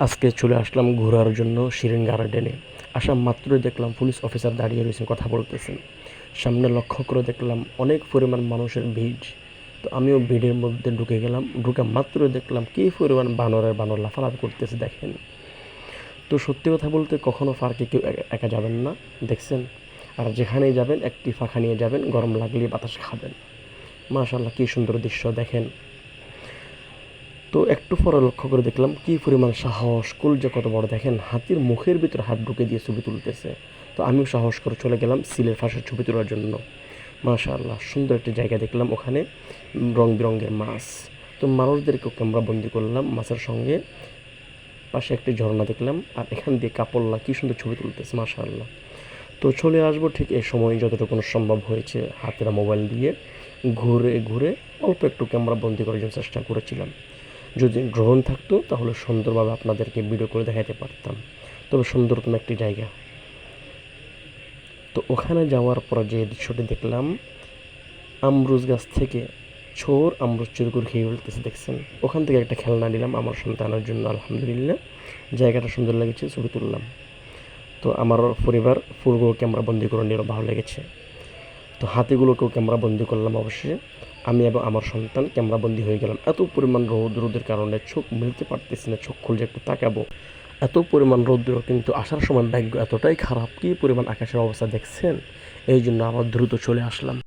আজকে চলে আসলাম ঘোরার জন্য শিরিন গার্ডেনে। আসা মাত্রই দেখলাম পুলিশ অফিসার দাঁড়িয়ে রয়েছেন, কথা বলতেছেন। সামনে লক্ষ্য করে দেখলাম অনেক পরিমাণ মানুষের ভিড়। তো আমিও ভিড়ের মধ্যে ঢুকে গেলাম। ঢুকে মাত্রই দেখলাম কী পরিমাণ বানর লাফালাফি করতেছে দেখেন। তো সত্যি কথা বলতে কখনও পার্কে কেউ একা যাবেন না, দেখছেন। আর যেখানেই যাবেন একটি ফাঁকা নিয়ে যাবেন, গরম লাগলে বাতাস খাবেন। মাশাআল্লাহ, কী সুন্দর দৃশ্য দেখেন। তো একটু পরে লক্ষ্য করে দেখলাম কী পরিমাণ সাহস, যে কত বড় দেখেন, হাতির মুখের ভিতরে হাত ঢুকে দিয়ে ছবি তুলতেছে। তো আমিও সাহস করে চলে গেলাম সিলের পাশে ছবি তোলার জন্য। মাশাআল্লাহ, সুন্দর একটি জায়গা দেখলাম, ওখানে রং বেরঙের মাছ। তো মানুষদেরকেও ক্যামেরা বন্দি করলাম মাছের সঙ্গে। পাশে একটি ঝর্ণা দেখলাম, আর এখান দিয়ে কাপড়লা কী সুন্দর ছবি তুলতেছে, মাশাআল্লাহ। তো চলে আসবো ঠিক এই সময় যতটুকু সম্ভব হয়েছে হাতেরা মোবাইল দিয়ে ঘুরে ঘুরে অল্প একটু ক্যামেরা বন্দি করার জন্য চেষ্টা করেছিলাম। যদি ড্রোন থাকতো তাহলে সুন্দরভাবে আপনাদেরকে ভিডিও করে দেখাতে পারতাম। তবে সুন্দরতম একটি জায়গা। তো ওখানে যাওয়ার পর যে দৃশ্যটি দেখলাম, আমরুজ গাছ থেকে ছোর আমরুজ চুরি করে খেয়ে ফেলতেছে, দেখছেন। ওখান থেকে একটা খেলনা নিলাম আমার সন্তানের জন্য, আলহামদুলিল্লাহ। জায়গাটা সুন্দর লেগেছে, ছবি তুললাম। তো আমার পরিবার পুরো ক্যামেরা বন্দি করে নিল, ভালো লেগেছে। তো হাতিগুলোকেও ক্যামেরা বন্দি করলাম অবশ্যই। আমি এবং আমার সন্তান ক্যামেরা বন্দি হয়ে গেলাম। এত পরিমাণ রোদের কারণে চোখ মেলতে পারতেছি না, চোখ খুললে একটু তাকাবো। এত পরিমাণ রৌদ্র, কিন্তু আসার সময় ভাগ্য এতটাই খারাপ, কী পরিমাণ আকাশের অবস্থা দেখছেন। এই জন্য আবার দ্রুত চলে আসলাম।